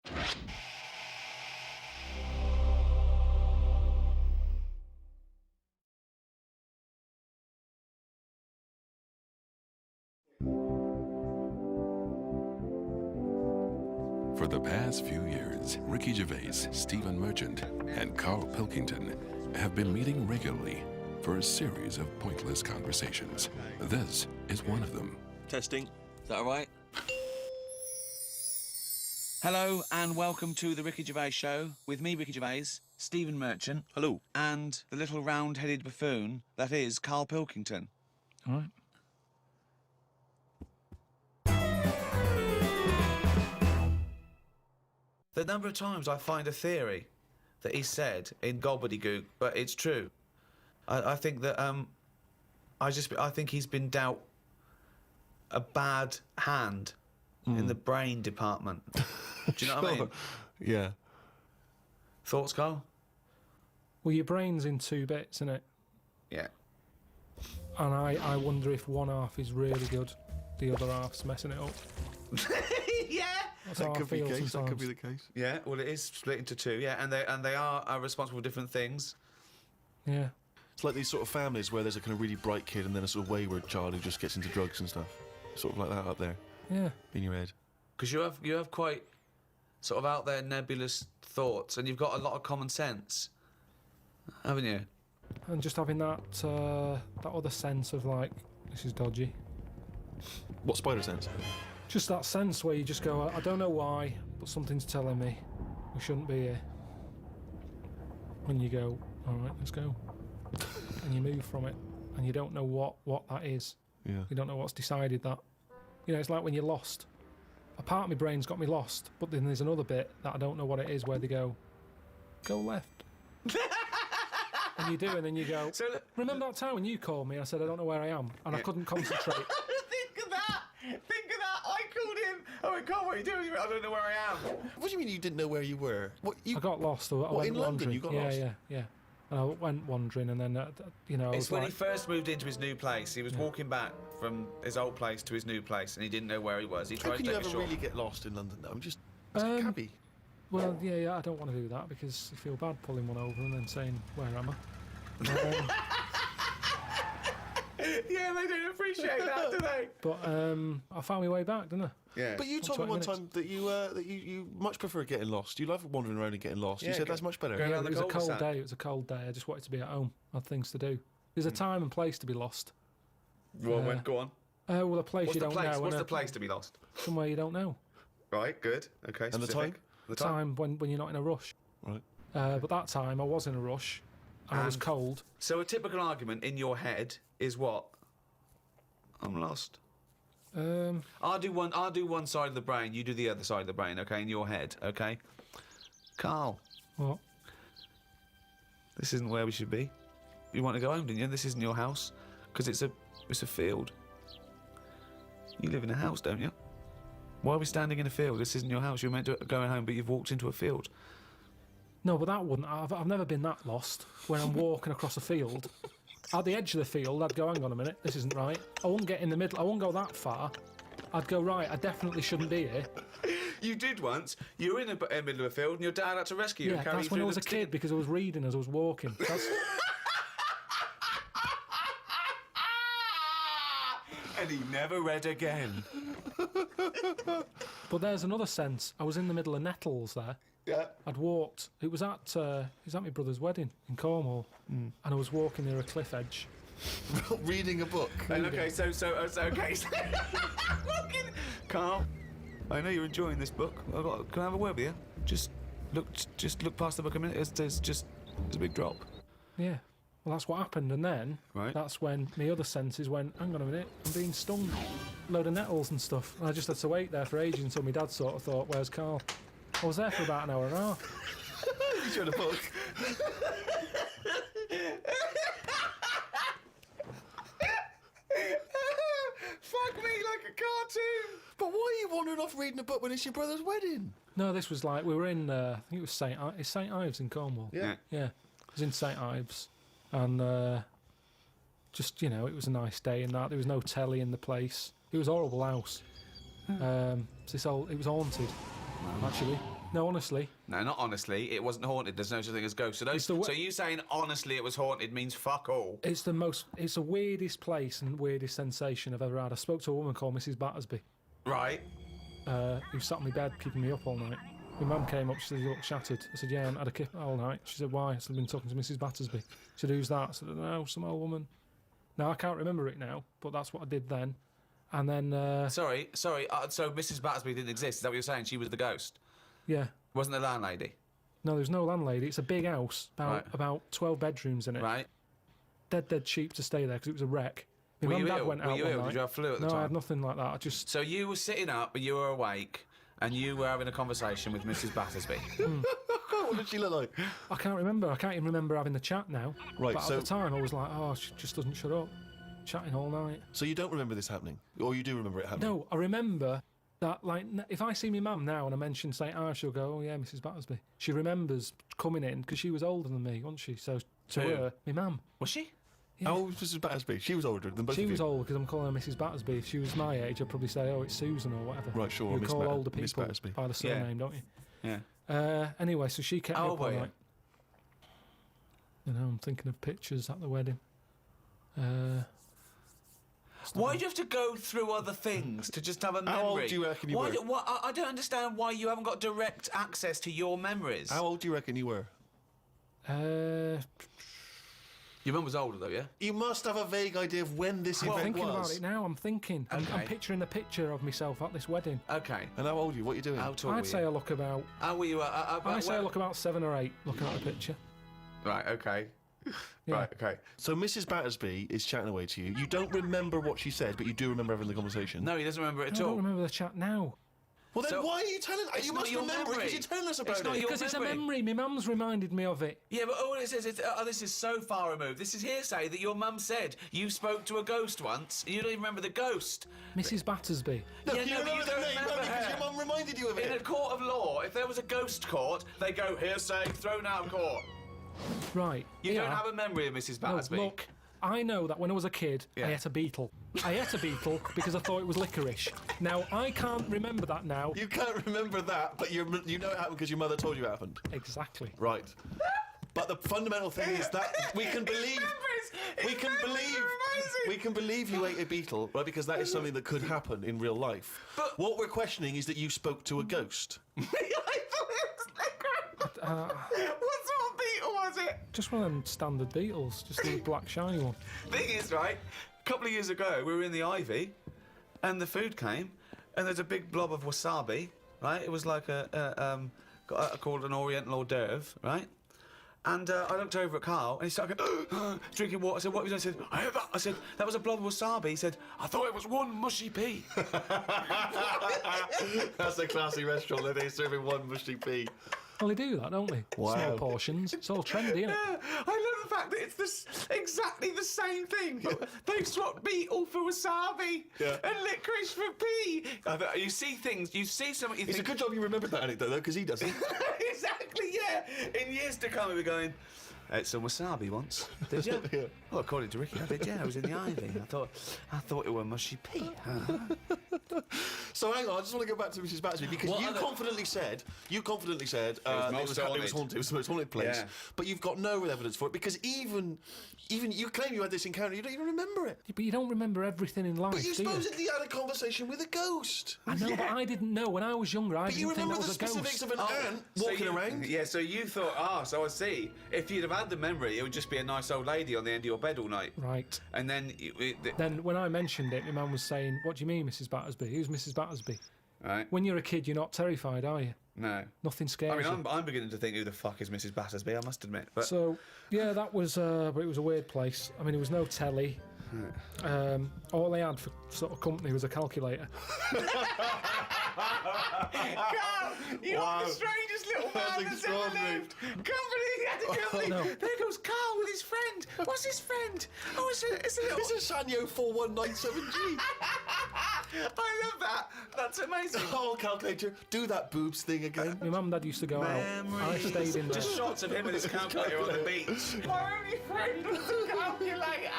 For the past few years, Ricky Gervais, Stephen Merchant, and Karl Pilkington have been meeting regularly for a series of pointless conversations. This is one of them. Testing. Is that all right? Hello and welcome to the Ricky Gervais Show with me, Ricky Gervais, Stephen Merchant. Hello. And the little round-headed buffoon that is Karl Pilkington. All right. The number of times I find a theory that he said in gobbledygook, but it's true. I think that I think he's been dealt a bad hand in the brain department. Do you know what I mean? Yeah. Thoughts, Carl? Well, your brain's in two bits, isn't it? Yeah. And I wonder if one half is really good, the other half's messing it up. Yeah. That's how I feel sometimes. That could be the case. Yeah. Well, it is split into two. Yeah, and they are responsible for different things. Yeah. It's like these sort of families where there's a kind of really bright kid and then a sort of wayward child who just gets into drugs and stuff. Sort of like that up there. Yeah. In your head. Because you have quite sort of out there nebulous thoughts, and you've got a lot of common sense, haven't you? And just having that that other sense of like, this is dodgy. What spider sense? Just that sense where you just go, I don't know why, but something's telling me we shouldn't be here. When you go, all right, let's go. And you move from it, and you don't know what that is. Yeah. You don't know what's decided that. You know, it's like when you're lost. A part of my brain's got me lost, but then there's another bit that I don't know what it is, where they go left. And you do, and then you go, remember that time when you called me, I said, I don't know where I am, and I couldn't concentrate. Think of that! I called him. I went, Carl, what are you doing? He went, I don't know where I am. What do you mean you didn't know where you were? I got lost. I went in London wandering. you got yeah, lost? Yeah. And I went wandering, and then, It's when he first moved into his new place. He was walking back from his old place to his new place, and he didn't know where he was. He How tried can to you take a ever short. really get lost in London, though? I'm just... It's cabby. Well, yeah, I don't want to do that, because I feel bad pulling one over and then saying, where am I? Yeah, they don't appreciate that, do they? But I found my way back, didn't I? Yeah. But you told me 20 one minutes. time that you much prefer getting lost. You love wandering around and getting lost. Yeah, You said that's much better. go Yeah, around it the was a cold cul-de-sac. day. It was a cold day. I just wanted to be at home. I had things to do. There's a time and place to be lost. Well, go on. Well, a place What's you the don't place? know. What's and the place to be lost? Somewhere you don't know. Right, good. Okay, And the specific. time? The Time when you're not in a rush. Right. But that time I was in a rush. And I was And- cold. So a typical argument in your head is what? I'm lost. I'll do one side of the brain, you do the other side of the brain, okay, in your head, okay? Carl, What? this isn't where we should be. You want to go home, didn't you? This isn't your house, because it's a field. You live in a house, don't you? Why are we standing in a field? This isn't your house. You're meant to be going home, but you've walked into a field. No, but that wouldn't. I've never been that lost. When I'm walking across a field, at the edge of the field, I'd go, hang on a minute, this isn't right. I wouldn't get in the middle. I wouldn't go that far. I'd go, right, I definitely shouldn't be here. You did once. You were in the middle of a field, and your dad had to rescue you Yeah, and carry you that's when through I was the a kid, because I was reading as I was walking. That's, And he never read again. but there's another sense. I was in the middle of nettles there. Yeah. I'd walked. It was at my brother's wedding in Cornwall, and I was walking near a cliff edge. Reading a book. And okay, so Fucking Carl, I know you're enjoying this book. Can I have a word with you? Just look past the book a minute. There's a big drop. Yeah. Well, that's what happened, and then Right. that's when my other senses went, hang on a minute, I'm being stung. Load of nettles and stuff. And I just had to wait there for ages until my dad sort of thought, where's Karl? I was there for about an hour and a half. You showed a book. Fuck me like a cartoon. But why are you wandering off reading a book when it's your brother's wedding? No, this was like, we were in, I think it was St Ives in Cornwall. Yeah. Yeah, it was in St Ives. And just, you know, it was a nice day and that. There was no telly in the place. It was a horrible house. It was haunted, actually. No, honestly. No, not honestly. It wasn't haunted. There's no such thing as ghosts. So you saying honestly it was haunted means fuck all. It's the weirdest place and weirdest sensation I've ever had. I spoke to a woman called Mrs. Battersby, Right. who sat in my bed keeping me up all night. My mum came up, she said, "You look shattered." I said, "Yeah, I haven't had a kip all night." She said, "Why?" I said, "I've been talking to Mrs. Battersby." She said, "Who's that?" I said, "No, some old woman." Now, I can't remember it now, but that's what I did then. And then... Sorry. So Mrs. Battersby didn't exist. Is that what you're saying? She was the ghost? Yeah. Wasn't the landlady? No, there's no landlady. It's a big house, about 12 bedrooms in it. Right. Dead cheap to stay there because it was a wreck. My Were mum you and dad ill? went out Were you one ill? night. Did you have flu at the No, time? I had nothing like that. I just... So you were sitting up, but you were awake, and you were having a conversation with Mrs. Battersby. What did she look like? I can't remember. I can't even remember having the chat now. Right, But so- at the time, I was like, oh, she just doesn't shut up. Chatting all night. So you don't remember this happening? Or you do remember it happening? No, I remember that, like, if I see my mum now and I mention St. Ives, she'll go, "Oh, yeah, Mrs. Battersby." She remembers coming in because she was older than me, wasn't she? So to Who? her, my mum. Was she? Yeah. How old was Mrs. Battersby? She was older than both She of you. was old because I'm calling her Mrs. Battersby. If she was my age, I'd probably say, "Oh, it's Susan" or whatever. Right, sure, You Miss call older Miss people Battersby. by the surname, don't you? Yeah. Anyway, so she kept me How up old all were you? night. You know, I'm thinking of pictures at the wedding. Why do you have to go through other things to just have a memory? How old do you reckon you were? I don't understand why you haven't got direct access to your memories. How old do you reckon you were? Your mum was older, though, yeah? You must have a vague idea of when this I'm event thinking was. about it now. I'm thinking. Okay. I'm picturing the picture of myself at this wedding. Okay. And how old are you? What are you doing? How tall were I'd you? say I look about. How were you? I'd say I look about 7 or 8 looking at the picture. Right, okay. Yeah. Right, okay. So Mrs. Battersby is chatting away to you. You don't remember what she said, but you do remember having the conversation. No, he doesn't remember it I at don't all. remember the chat now. Well, then So- why are you telling us? It's You not must your remember it memory. because you're telling us about It's not it. your Because it's a memory. memory. My mum's reminded me of it. Yeah, but all it says is, this is so far removed. This is hearsay that your mum said you spoke to a ghost once. You don't even remember the ghost. Mrs. Battersby. No, Yeah, you no, but remember you the don't name, remember don't you? Because her. your mum reminded you of In a it. court of law, if there was a ghost court, they go hearsay, thrown out of court. Right. You yeah. don't have a memory of Mrs. No, Battersby. look, I know that when I was a kid, Yeah. I ate a beetle. I ate a beetle because I thought it was licorice. Now, I can't remember that now. You can't remember that, but you know it happened because your mother told you it happened. Exactly. Right. But the fundamental thing is that we can believe we can believe you ate a beetle, right? Because that is something that could happen in real life. But- what we're questioning is that you spoke to a ghost. I thought it was licorice. What sort of beetle was it? Just one of them standard beetles, just the black shiny one. Thing is, right, a couple of years ago, we were in the Ivy, and the food came, and there's a big blob of wasabi, right? It was like called an Oriental hors d'oeuvre, right? And I looked over at Karl, and he started going, drinking water. I said, "What was that?" I said, "I heard that." I said, "That was a blob of wasabi." He said, "I thought it was one mushy pea." That's a classy restaurant where they're serving one mushy pea. Well, they do that, don't they? Wow. Small portions. It's all trendy, isn't it? Yeah, I love the fact that it's exactly the same thing. But they've swapped beetle for wasabi Yeah. and licorice for pea. You see things, you see something, you It's a think... good job you remembered that anecdote, though, because he doesn't. Exactly, yeah. In years to come, we'll be going, I ate some wasabi once. Did you? Yeah. Well, according to Ricky, I did, yeah. I was in the Ivy. I thought it were mushy pea. So hang on, I just want to go back to Mrs. Battersby because What you other- confidently said it was most haunted. It was the most haunted place. Yeah. But you've got no evidence for it because even you claim you had this encounter, you don't even remember it. But you don't remember everything in life, But you do you? supposedly had a conversation with a ghost. I know, but I didn't know. When I was younger, I But you didn't think remember that the was a specifics ghost. of an ant walking around. Yeah, so you thought, so I see. If you'd have had the memory, it would just be a nice old lady on the end of your bed all night. Right. And then... Then when I mentioned it, my mum was saying, "What do you mean, Mrs. Battersby? Who's Mrs. Battersby?" Right? When you're a kid, you're not terrified, are you? No. Nothing I scares mean, you. I'm beginning to think who the fuck is Mrs. Battersby, I must admit. But So, yeah, that was, but it was a weird place. I mean, there was no telly. All they had for sort of company was a calculator. Carl, you're Wow. the strangest little That's man that's ever extraordinary. lived. Company had a company. No. There goes Carl with his friend. What's his friend? Oh, it's a little... It's a Sanyo 4197G. I love that. That's amazing. Oh, calculator, do that boobs thing again. My mum and dad used to go out. I stayed in there. Just shots of him with his calculator on the beach. My only friend was a calculator.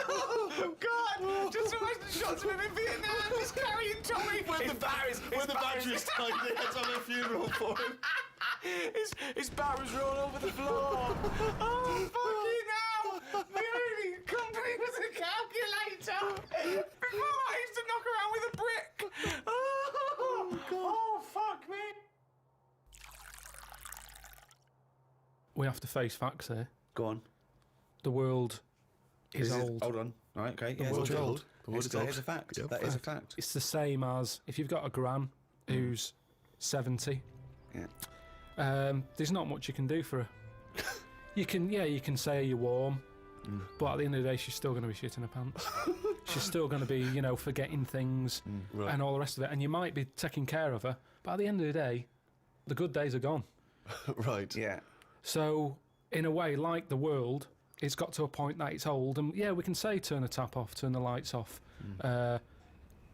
Oh, God. Just imagine shots of him in Vietnam just carrying Tommy. When the batteries died, they had to have a funeral for him. His barrels are all over the floor. Oh, fucking hell! My only company was a calculator. Before I used to knock around with a brick. Oh, God. Oh, fuck me. We have to face facts here. Go on. The world is old. Hold on. All right, okay. The Yeah, world's it's true. old. The world is That old. is a fact. Yep. That is a fact. It's the same as if you've got a gran who's 70. Yeah. There's not much you can do for her. You can say you're warm, but at the end of the day, she's still going to be shitting her pants. She's still going to be, forgetting things Right. and all the rest of it. And you might be taking care of her, but at the end of the day, the good days are gone. Right. Yeah. So, in a way, like the world, it's got to a point that it's old. And yeah, we can say turn the tap off, turn the lights off,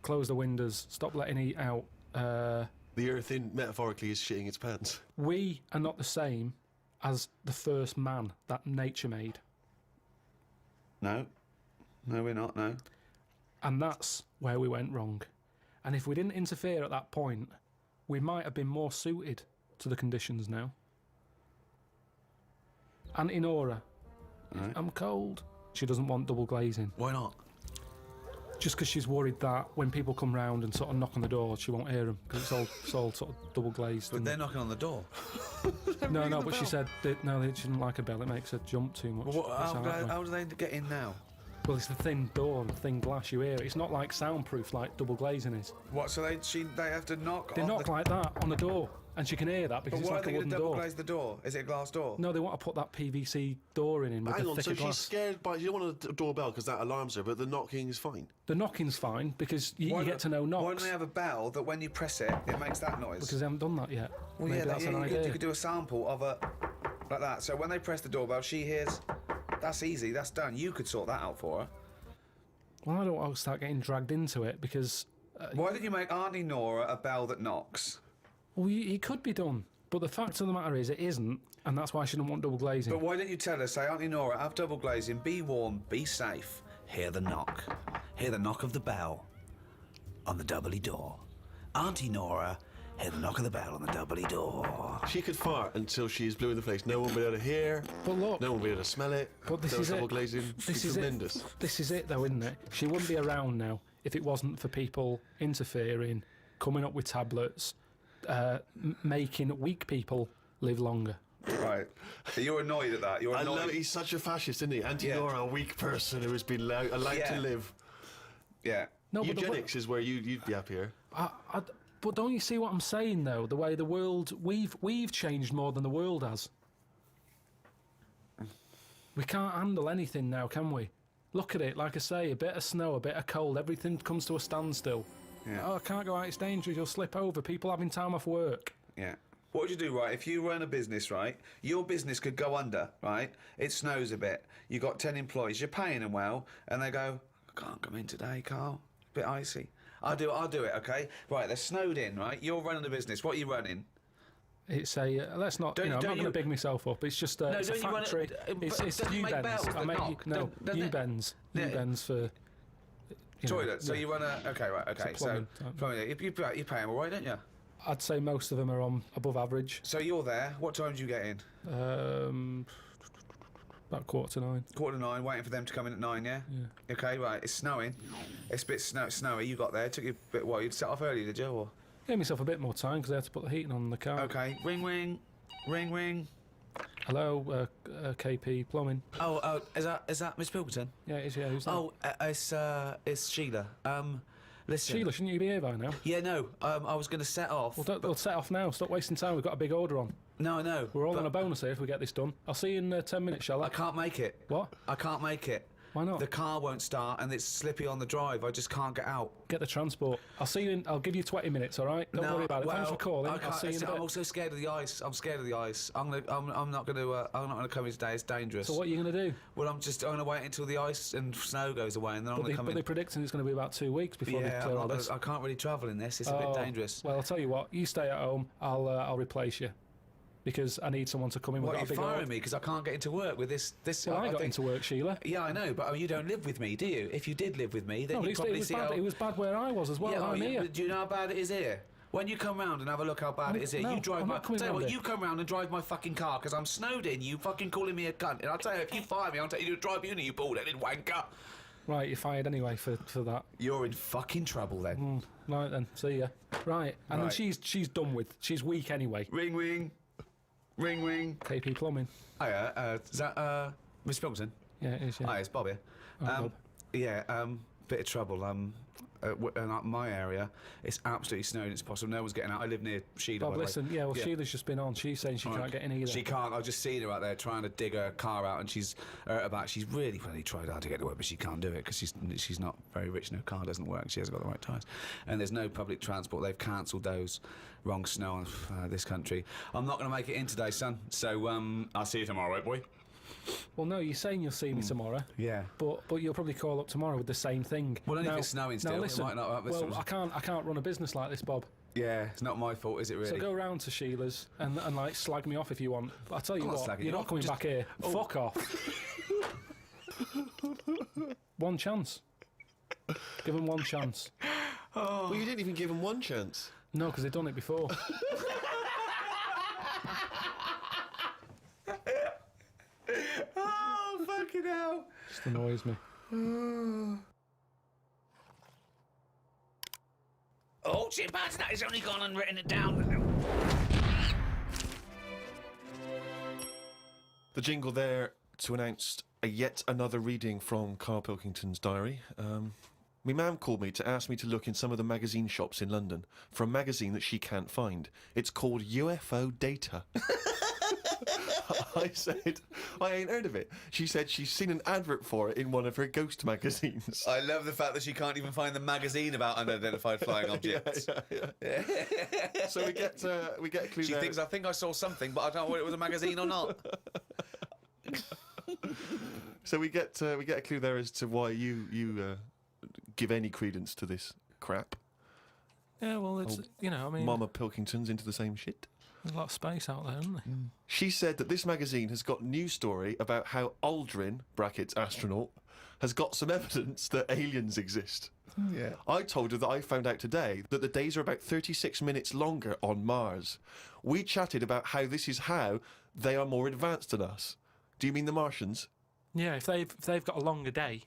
close the windows, stop letting heat out. The earth, metaphorically, is shitting its pants. We are not the same as the first man that nature made. No. No, we're not, no. And that's where we went wrong. And if we didn't interfere at that point, we might have been more suited to the conditions now. Auntie Nora, Right. I'm cold. She doesn't want double glazing. Why not? Just because she's worried that when people come round and sort of knock on the door, she won't hear them because it's all sort of double glazed. But they're knocking on the door. No, but she said that she didn't like a bell. It makes her jump too much. Well, It's hard, right? how do they get in now? Well, it's the thin door and thin glass. You hear it. It's not like soundproof like double glazing is. What? So they have to knock. They on knock the... like that on the door, and she can hear that because But it's why like are a they going wooden to double door. glaze the door? Is it a glass door? No, they want to put that PVC door in with Hang the on, so thicker glass. she's scared by... You don't want a doorbell because that alarms her, but the knocking is fine. The knocking's fine because you get to know Why knocks don't they have a bell that when you press it, it makes that noise? because they haven't done that yet. well, Maybe yeah, that's an idea. you could do a sample of a like that. So when they press the doorbell, she hears. That's easy. That's done. You could sort that out for her. Well, I don't want to start getting dragged into it because Why didn't you make Auntie Nora a bell that knocks? well, it could be done. But the fact of the matter is, it isn't, and that's why she didn't want double glazing. But why didn't you tell her, say, Auntie Nora, have double glazing, be warm, be safe. Hear the knock. Hear the knock of the bell on the doubly door. Auntie Nora, hear the knock of the bell on the doubly door. She could fart until she's blue in the face. No one will be able to hear. But look, No one will be able to smell it. but this no is double it. glazing. This She's is tremendous. it. This is it, though, isn't it? She wouldn't be around now if it wasn't for people interfering, coming up with tablets, making weak people live longer. Right. You're annoyed at that. You're I annoyed. love. He's such a fascist, isn't he? Auntie Yeah. Nora, a weak person who has been allowed Yeah. to live. Yeah. No, but Eugenics is where you'd be happier. but don't you see what I'm saying, though? The way the world... We've changed more than the world has. We can't handle anything now, can we? Look at it, like I say, a bit of snow, a bit of cold, everything comes to a standstill. Yeah. Oh, I can't go out, it's dangerous, you'll slip over, people having time off work. Yeah. What would you do, right? If you run a business, right? Your business could go under, right? It snows a bit. You got 10 employees. You're paying them well, and they go, "I can't come in today, Carl. A bit icy." I'll do it. Okay. Right. They're snowed in, right? You're running a business. What are you running? It's a, let's not, I'm not going to big myself up, it's just it's a don't you run factory, it- it's doesn't it make U-bends. bells that knock? Don't it? U-bends. Yeah. U-bends for... you know, Toilet. So yeah. you run a. Okay. Right. Okay. It's a plumbing So type. plumbing. You pay them all right, don't you? I'd say most of them are on above average. So you're there. What time do you get in? About 8:45. 9:15, waiting for them to come in at 9, yeah? Yeah. Okay, right, it's snowing. It's a bit snowy, you got there. It took you a bit, you'd set off early, did you? Or? Gave myself a bit more time because I had to put the heating on the car. Okay, ring, ring, ring, ring. Hello, KP Plumbing. Oh, is that Miss Pilkington? Yeah, it is, yeah, who's that? Oh, it's Sheila. Listen. Sheila, shouldn't you be here by now? Yeah, no, I was going to set off. We'll set off now. Stop wasting time. We've got a big order on. No, no. We're all on a bonus here if we get this done. I'll see you in 10 minutes, shall I? I can't make it. What? I can't make it. Why not? The car won't start and it's slippy on the drive. I just can't get out. Get the transport. I'll see you in... I'll give you 20 minutes, all right? Don't worry about it. Thanks for calling. I I'll can't- see you in a I'm bit. also scared of the ice. I'm scared of the ice. I'm not gonna come in today. It's dangerous. So what are you going to do? Well, I'm gonna wait until the ice and snow goes away, and then I'm gonna come But in. they're predicting it's going to be about 2 weeks before they Yeah, clear all this. I can't really travel in this. It's a bit dangerous. Well, I'll tell you what. You stay at home. I'll replace you because I need someone to come in. What, We've are got you a big firing order. me because I can't get into work with this? Well, I got think- into work, Sheila. Yeah, I know, but you don't live with me, do you? If you did live with me, then No, but you'd probably it was see bad. how... It was bad where I was as well. Yeah, I'm here. do you know how bad it is here? When you come round and have a look how bad it is here, no, you drive I'm my... not coming Tell you round what, it. you come round and drive my fucking car because I'm snowed in, you fucking calling me a cunt. And I'll tell you, if you fire me, I'll take you to drive uni, you bald-headed wanker. Right, you're fired anyway for that. You're in fucking trouble then. Right then, see ya. Right, and Right. then she's done with. She's weak anyway. Ring, ring. Ring, ring. KP Plumbing. Hiya, is that, Miss Pilkington? Yeah, it is, yeah. Hi, it's Bob here. Bob. Yeah, bit of trouble. In my area, it's absolutely snowed. It's possible no one's getting out. I live near Sheila. Bob, by the way. listen, yeah, well, Sheila's just been on. She's saying she can't get in either. She can't. I've just seen her out there trying to dig her car out, and she's she's really tried hard to get to work, but she can't do it because she's not very rich and her car doesn't work. She hasn't got the right tyres, and there's no public transport. They've cancelled those. Wrong snow on this country. I'm not going to make it in today, son. So I'll see you tomorrow, right, boy? Well, no, you're saying you'll see me tomorrow. Yeah. But you'll probably call up tomorrow with the same thing. Well, only if it's snowing still. Now It listen, might not happen. well, I can't run a business like this, Bob. Yeah, it's not my fault, is it really? So go round to Sheila's and like slag me off if you want. But I tell you I'm not what, slagging you're you not off, coming just- back here. Fuck off. One chance. Give them one chance. Well, you didn't even give him one chance. No, because they've done it before. Oh, fucking hell. Just annoys me. Oh, shit, bad. He's only gone and written it down. The jingle there to announce yet another reading from Karl Pilkington's diary. My mum called me to ask me to look in some of the magazine shops in London for a magazine that she can't find. It's called UFO Data. I said, I ain't heard of it. She said she's seen an advert for it in one of her ghost magazines. I love the fact that she can't even find the magazine about unidentified flying objects. Yeah. So we get a clue She there. thinks, I think I saw something, but I don't know whether it was a magazine or not. So we get a clue there as to why you give any credence to this crap. Yeah, well, it's, I mean, Mama Pilkington's into the same shit. there's a lot of space out there, isn't there? She said that this magazine has got a news story about how Aldrin, brackets astronaut, has got some evidence that aliens exist. Yeah. I told her that I found out today that the days are about 36 minutes longer on Mars. We chatted about how this is how they are more advanced than us. Do you mean the Martians? Yeah, if they've got a longer day,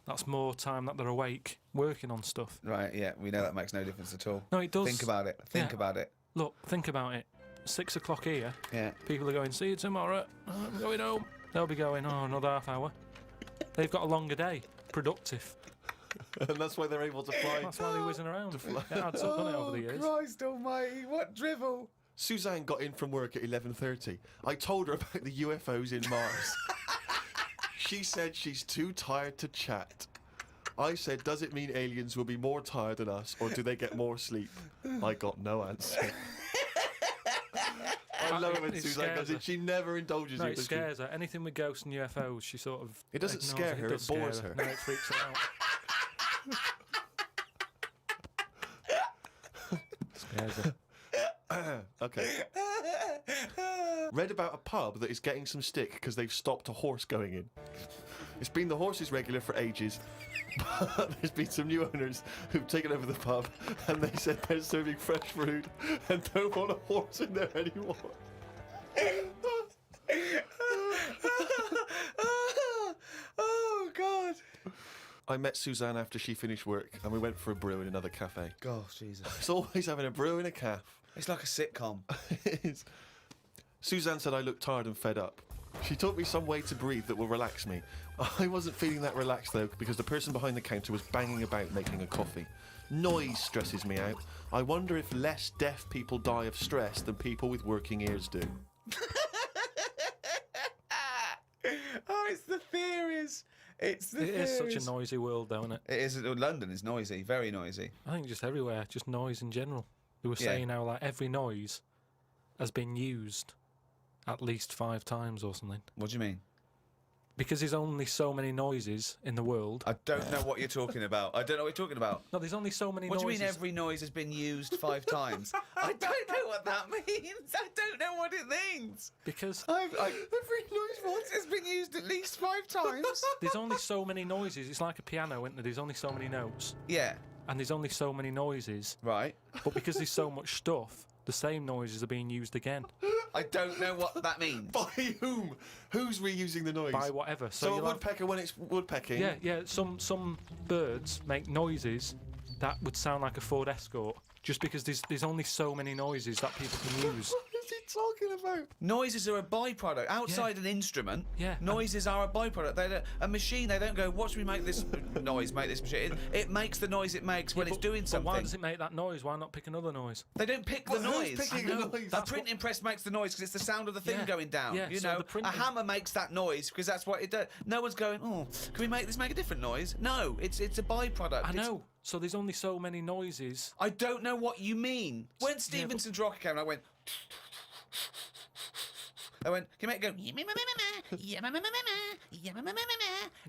that's more time that they're awake working on stuff. Right, yeah, we know that makes no difference at all. No, it does. Think about it. Think Yeah. about it. Look, think about it. 6 o'clock here. Yeah. People are going, see you tomorrow. I'm going home. They'll be going, oh, another half hour. They've got a longer day. Productive. And that's why they're able to fly. That's why they're whizzing around. It adds up, doesn't it, over the years? Christ almighty, what drivel. Suzanne got in from work at 11:30. I told her about the UFOs in Mars. She said she's too tired to chat. I said, does it mean aliens will be more tired than us, or do they get more sleep? I got no answer. I love it when It Suzanne scares goes in. her. She never indulges No, you. it does she? scares her. Anything with ghosts and UFOs, she sort of... It doesn't ignores scare her, does it bores scare her. No, it freaks her out. Scares her. Okay. Read about a pub that is getting some stick because they've stopped a horse going in. It's been the horse's regular for ages, but there's been some new owners who've taken over the pub and they said they're serving fresh food and don't want a horse in there anymore. Oh, God. I met Suzanne after she finished work and we went for a brew in another cafe. Gosh, Jesus. It's always having a brew in a calf. It's like a sitcom. It is. Suzanne said I looked tired and fed up. She taught me some way to breathe that will relax me. I wasn't feeling that relaxed though because the person behind the counter was banging about making a coffee. Noise stresses me out. I wonder if less deaf people die of stress than people with working ears do. Oh, it's the theories. It's the It theories. is such a noisy world, though, isn't it? It is. London is noisy, very noisy. I think just everywhere, just noise in general. They were Yeah. saying how like every noise has been used at least 5 times or something. What do you mean? Because there's only so many noises in the world. I don't know what you're talking about. I don't know what you're talking about. No, there's only so many What noises. do you mean every noise has been used 5 times? I don't know what that means. I don't know what it means. Because Every noise once has been used at least 5 times. there's only so many noises. It's like a piano, isn't there? There's only so many notes. Yeah. and there's only so many noises. Right. But because there's so much stuff, the same noises are being used again. I don't know what that means. By whom? Who's reusing the noise? By whatever. So a you'll have- woodpecker, when it's woodpecking... Yeah. Some birds make noises that would sound like a Ford Escort, just because there's only so many noises that people can use. What is he talking about? Noises are a byproduct. Outside an instrument, Yeah. noises are a byproduct. A machine, they don't go, watch me make this noise, make this machine. It makes the noise it makes when it's doing But something. why does it make that noise? Why not pick another noise? They don't pick the But who's noise. picking the noise? A printing press makes the noise because it's the sound of the thing Yeah. going down. Yeah, You so know, the printing- a hammer makes that noise because that's what it does. No one's going, oh, can we make this make a different noise? No, it's a byproduct. I It's- know. So there's only so many noises. I don't know what you mean. When Stevenson's rocket came, I went. Can you make it go?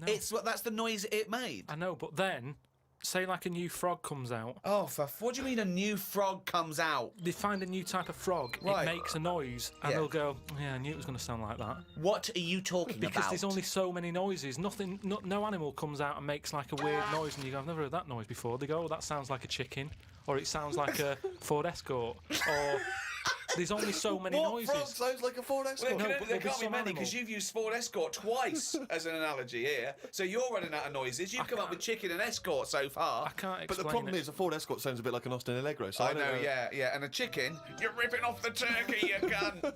It's what that's the noise it made. I know, but then, say like a new frog comes out. Oh, what do you mean a new frog comes out? They find a new type of frog. Right. It makes a noise, and Yeah. they'll go, "Yeah, I knew it was going to sound like that." What are you talking Because about? there's only so many noises. No animal comes out and makes like a weird noise, and you go, "I've never heard that noise before." They go, "Oh, that sounds like a chicken," or "It sounds like a Ford Escort," or there's only so many What noises. frog sounds like a Ford Escort? No, There but there'll be can't be some many animal. because you've used Ford Escort twice as an analogy here. So you're running out of noises. You've come up with chicken and Escort so far. I can't explain But the problem it. is, a Ford Escort sounds a bit like an Austin Allegro. So I don't know, yeah. And a chicken, you're ripping off the turkey, you cunt.